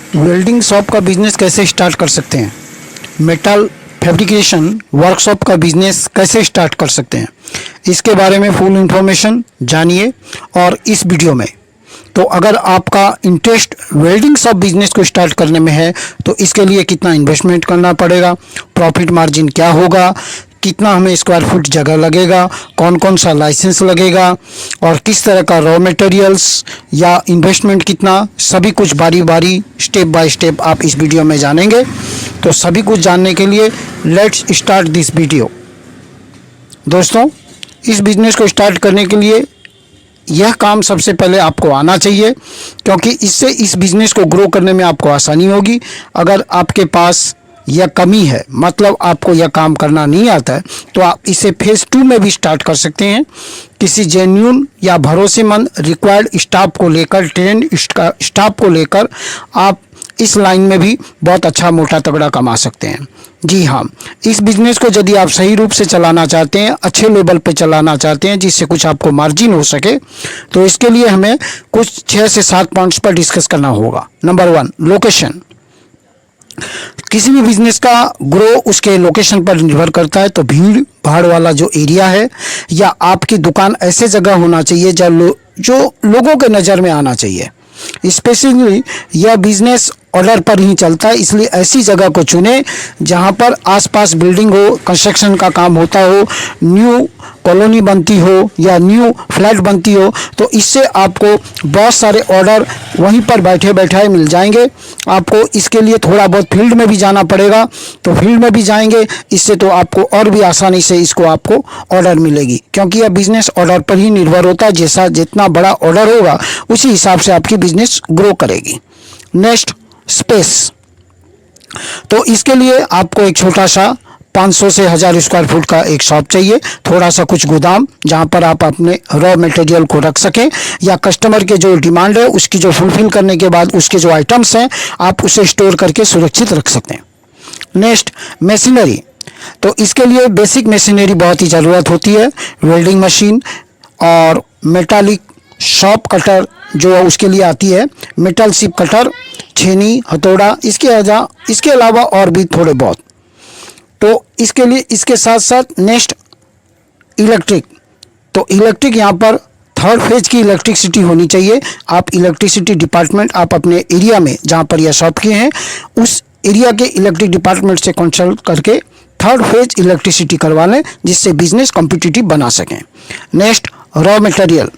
Welding shop का business कैसे start कर सकते हैं, मेटल फैब्रिकेशन वर्कशॉप का बिजनेस कैसे स्टार्ट कर सकते हैं, इसके बारे में फुल इन्फॉर्मेशन जानिए और इस वीडियो में। तो अगर आपका इंटरेस्ट वेल्डिंग शॉप बिजनेस को स्टार्ट करने में है तो इसके लिए कितना इन्वेस्टमेंट करना पड़ेगा, प्रॉफिट मार्जिन क्या होगा, कितना हमें स्क्वायर फुट जगह लगेगा, कौन कौन सा लाइसेंस लगेगा और किस तरह का रॉ मटेरियल्स या इन्वेस्टमेंट कितना, सभी कुछ बारी बारी स्टेप बाय स्टेप आप इस वीडियो में जानेंगे। तो सभी कुछ जानने के लिए लेट्स स्टार्ट दिस वीडियो। दोस्तों, इस बिज़नेस को स्टार्ट करने के लिए यह काम सबसे पहले आपको आना चाहिए, क्योंकि इससे इस बिज़नेस को ग्रो करने में आपको आसानी होगी। अगर आपके पास यह कमी है, मतलब आपको यह काम करना नहीं आता है, तो आप इसे फेज़ 2 में भी स्टार्ट कर सकते हैं। किसी जेन्युइन या भरोसेमंद रिक्वायर्ड स्टाफ को लेकर, ट्रेंड स्टाफ को लेकर आप इस लाइन में भी बहुत अच्छा मोटा तगड़ा कमा सकते हैं। जी हाँ, इस बिज़नेस को यदि आप सही रूप से चलाना चाहते हैं, अच्छे लेवल पे चलाना चाहते हैं जिससे कुछ आपको मार्जिन हो सके, तो इसके लिए हमें कुछ 6 से 7 पॉइंट्स पर डिस्कस करना होगा। Number 1, location. किसी भी बिजनेस का ग्रो उसके लोकेशन पर निर्भर करता है। तो भीड़ भाड़ वाला जो एरिया है या आपकी दुकान ऐसे जगह होना चाहिए जो लोगों के नज़र में आना चाहिए। स्पेशली यह बिजनेस ऑर्डर पर ही चलता है, इसलिए ऐसी जगह को चुने जहां पर आसपास बिल्डिंग हो, कंस्ट्रक्शन का काम होता हो, न्यू कॉलोनी बनती हो या न्यू फ्लैट बनती हो। तो इससे आपको बहुत सारे ऑर्डर वहीं पर बैठे बैठाए मिल जाएंगे। आपको इसके लिए थोड़ा बहुत फील्ड में भी जाना पड़ेगा, तो फील्ड में भी जाएंगे, इससे तो आपको और भी आसानी से इसको आपको ऑर्डर मिलेगी, क्योंकि यह बिज़नेस ऑर्डर पर ही निर्भर होता है। जैसा जितना बड़ा ऑर्डर होगा उसी हिसाब से आपकी बिज़नेस ग्रो करेगी। Next, space. तो इसके लिए आपको एक छोटा सा 500 से 1000 स्क्वायर फुट का एक शॉप चाहिए, थोड़ा सा कुछ गोदाम जहां पर आप अपने रॉ मटेरियल को रख सकें या कस्टमर के जो डिमांड है उसकी जो फुलफिल करने के बाद उसके जो आइटम्स हैं आप उसे स्टोर करके सुरक्षित रख सकते हैं। Next, machinery. तो इसके लिए बेसिक मशीनरी बहुत ही ज़रूरत होती है। वेल्डिंग मशीन और मेटालिक शॉप कटर जो उसके लिए आती है, मेटल शिप कटर, छेनी, हथौड़ा, इसके अलावा और भी थोड़े बहुत। तो इसके लिए इसके साथ साथ नेक्स्ट, इलेक्ट्रिक। तो इलेक्ट्रिक यहाँ पर 3rd फेज की इलेक्ट्रिसिटी होनी चाहिए। आप इलेक्ट्रिसिटी डिपार्टमेंट आप अपने एरिया में जहाँ पर यह शॉप किए हैं उस एरिया के इलेक्ट्रिक डिपार्टमेंट से कंसल्ट करके 3rd फेज इलेक्ट्रिसिटी करवा लें, जिससे बिजनेस कॉम्पिटिटिव बना सकें। Next, raw material.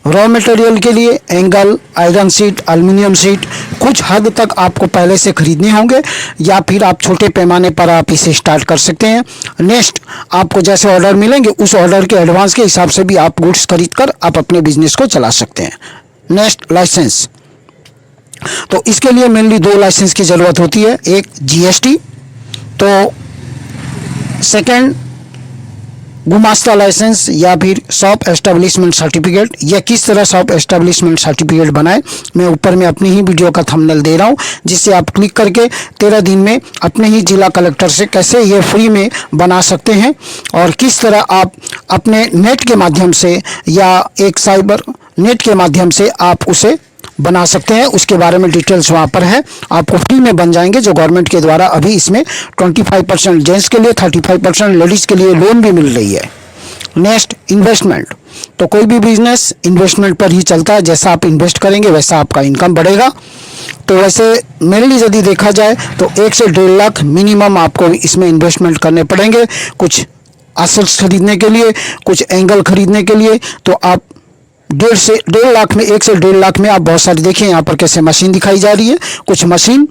Raw material के लिए angle, iron sheet, aluminium sheet कुछ हद तक आपको पहले से खरीदने होंगे या फिर आप छोटे पैमाने पर आप इसे स्टार्ट कर सकते हैं। नेक्स्ट, आपको जैसे ऑर्डर मिलेंगे उस ऑर्डर के एडवांस के हिसाब से भी आप गुड्स खरीद कर आप अपने बिजनेस को चला सकते हैं। Next, license. तो इसके लिए मेनली 2 लाइसेंस की ज़रूरत होती है, एक GST, तो सेकेंड गुमास्ता लाइसेंस या फिर शॉप एस्टेब्लिशमेंट सर्टिफिकेट। यह किस तरह शॉप एस्टेब्लिशमेंट सर्टिफिकेट बनाए, मैं ऊपर में अपनी ही वीडियो का थंबनेल दे रहा हूँ, जिससे आप क्लिक करके 13 दिन में अपने ही जिला कलेक्टर से कैसे ये फ्री में बना सकते हैं और किस तरह आप अपने नेट के माध्यम से या एक साइबर नेट के माध्यम से आप उसे बना सकते हैं। उसके बारे में डिटेल्स वहाँ पर है, आपको फ्री में बन जाएंगे, जो गवर्नमेंट के द्वारा अभी इसमें 25% जेंट्स के लिए, 35% लेडीज़ के लिए लोन भी मिल रही है। Next, investment. तो कोई भी बिजनेस इन्वेस्टमेंट पर ही चलता है, जैसा आप इन्वेस्ट करेंगे वैसा आपका इनकम बढ़ेगा। तो वैसे मेनली यदि देखा जाए तो 1 से 1.5 लाख मिनिमम आपको इसमें इन्वेस्टमेंट करने पड़ेंगे, कुछ एसेट्स खरीदने के लिए, कुछ एंगल खरीदने के लिए। तो आप 1.5 से 1.5 लाख में, 1 से 1.5 लाख में आप बहुत सारी, देखिए यहाँ पर कैसे मशीन दिखाई जा रही है, कुछ मशीन।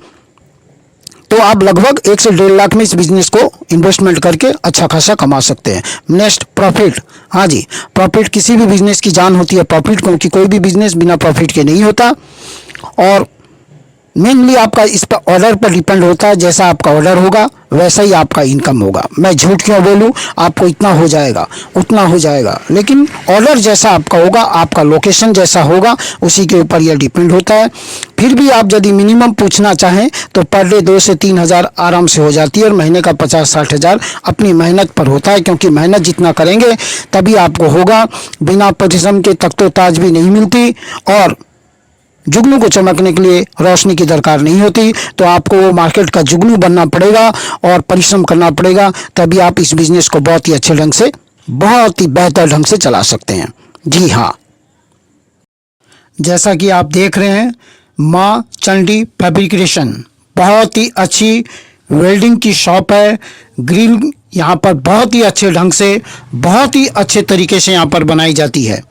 तो आप लगभग 1 से 1.5 लाख में इस बिजनेस को इन्वेस्टमेंट करके अच्छा खासा कमा सकते हैं। Next, profit. हाँ जी, प्रॉफिट किसी भी बिजनेस की जान होती है प्रॉफिट, क्योंकि कोई भी बिजनेस बिना प्रॉफिट के नहीं होता। और मेनली आपका इस पर ऑर्डर पर डिपेंड होता है, जैसा आपका ऑर्डर होगा वैसा ही आपका इनकम होगा। मैं झूठ क्यों बोलूं, आपको इतना हो जाएगा उतना हो जाएगा, लेकिन ऑर्डर जैसा आपका होगा, आपका लोकेशन जैसा होगा, उसी के ऊपर यह डिपेंड होता है। फिर भी आप यदि मिनिमम पूछना चाहें तो पर डे 2 से 3 हज़ार आराम से हो जाती है और महीने का 50-60 हज़ार अपनी मेहनत पर होता है, क्योंकि मेहनत जितना करेंगे तभी आपको होगा। बिना परिश्रम के तख्तो ताज भी नहीं मिलती और जुगनू को चमकने के लिए रोशनी की दरकार नहीं होती, तो आपको वो मार्केट का जुगनू बनना पड़ेगा और परिश्रम करना पड़ेगा, तभी आप इस बिजनेस को बहुत ही अच्छे ढंग से, बहुत ही बेहतर ढंग से चला सकते हैं। जी हाँ, जैसा कि आप देख रहे हैं, माँ चंडी फैब्रिकेशन बहुत ही अच्छी वेल्डिंग की शॉप है। ग्रिल यहाँ पर बहुत ही अच्छे ढंग से, बहुत ही अच्छे तरीके से यहाँ पर बनाई जाती है।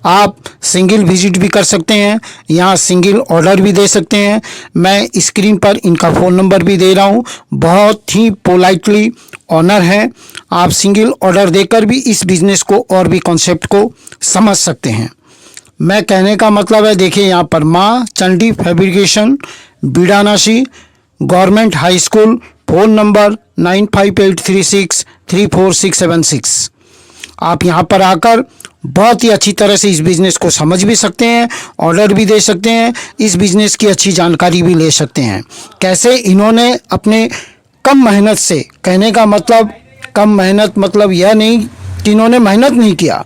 आप सिंगल विजिट भी कर सकते हैं, यहाँ सिंगल ऑर्डर भी दे सकते हैं। मैं स्क्रीन पर इनका फ़ोन नंबर भी दे रहा हूँ, बहुत ही पोलाइटली ऑनर है। आप सिंगल ऑर्डर देकर भी इस बिज़नेस को और भी कॉन्सेप्ट को समझ सकते हैं। मैं कहने का मतलब है, देखिए यहाँ पर Maa Chandi fabrication, Bidanasi, government high school, phone number 9583634676। आप यहाँ पर आकर बहुत ही अच्छी तरह से इस बिज़नेस को समझ भी सकते हैं, ऑर्डर भी दे सकते हैं, इस बिज़नेस की अच्छी जानकारी भी ले सकते हैं। कैसे इन्होंने अपने कम मेहनत से, कहने का मतलब कम मेहनत मतलब यह नहीं कि इन्होंने मेहनत नहीं किया,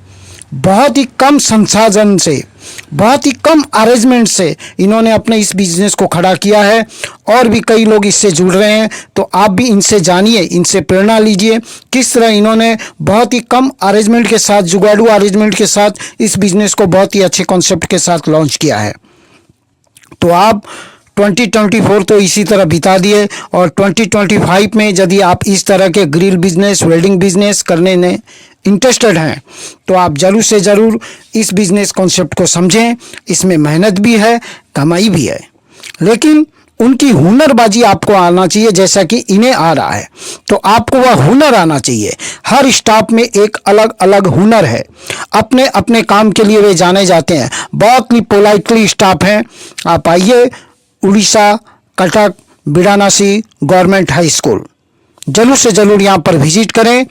बहुत ही कम संसाधन से, बहुत ही कम अरेंजमेंट से इन्होंने अपने इस बिज़नेस को खड़ा किया है, और भी कई लोग इससे जुड़ रहे हैं। तो आप भी इनसे जानिए, इनसे प्रेरणा लीजिए, किस तरह इन्होंने बहुत ही कम अरेंजमेंट के साथ, जुगाड़ू अरेंजमेंट के साथ इस बिज़नेस को बहुत ही अच्छे कॉन्सेप्ट के साथ लॉन्च किया है। तो आप 2024 तो इसी तरह बिता दिए, और 2025 में यदि आप इस तरह के ग्रिल बिजनेस, वेल्डिंग बिजनेस करने में इंटरेस्टेड हैं, तो आप ज़रूर से ज़रूर इस बिजनेस कॉन्सेप्ट को समझें। इसमें मेहनत भी है, कमाई भी है, लेकिन उनकी हुनरबाजी आपको आना चाहिए, जैसा कि इन्हें आ रहा है। तो आपको वह हुनर आना चाहिए। हर स्टाफ में एक अलग अलग हुनर है, अपने अपने काम के लिए वे जाने जाते हैं। बहुत ही पोलाइटली स्टाफ हैं। आप आइए, Orissa, Cuttack, Bidanasi government high school, जरूर से ज़रूर यहाँ पर विजिट करें,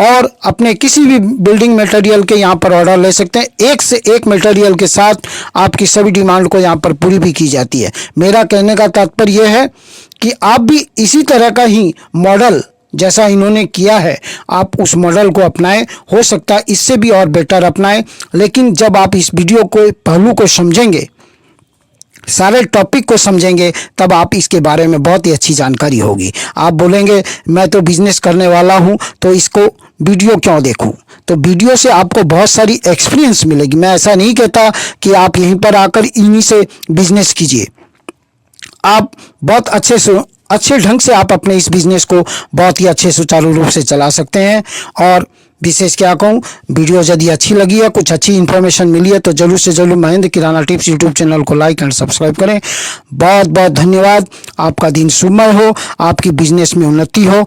और अपने किसी भी बिल्डिंग मटेरियल के यहाँ पर ऑर्डर ले सकते हैं। एक से एक मटेरियल के साथ आपकी सभी डिमांड को यहाँ पर पूरी भी की जाती है। मेरा कहने का तात्पर्य यह है कि आप भी इसी तरह का ही मॉडल, जैसा इन्होंने किया है, आप उस मॉडल को अपनाएं। हो सकता है इससे भी और बेटर अपनाएं, लेकिन जब आप इस वीडियो को, पहलू को समझेंगे, सारे टॉपिक को समझेंगे, तब आप इसके बारे में बहुत ही अच्छी जानकारी होगी। आप बोलेंगे मैं तो बिजनेस करने वाला हूं, तो इसको वीडियो क्यों देखूं? तो वीडियो से आपको बहुत सारी एक्सपीरियंस मिलेगी। मैं ऐसा नहीं कहता कि आप यहीं पर आकर इन्हीं से बिजनेस कीजिए। आप बहुत अच्छे ढंग से आप अपने इस बिजनेस को बहुत ही अच्छे सुचारू रूप से चला सकते हैं। और विशेष क्या कहूँ, वीडियो यदि अच्छी लगी है, कुछ अच्छी इन्फॉर्मेशन मिली है, तो जरूर से जरूर महेंद्र किराना टिप्स यूट्यूब चैनल को लाइक एंड सब्सक्राइब करें। बहुत बहुत धन्यवाद। आपका दिन शुभमय हो, आपकी बिजनेस में उन्नति हो।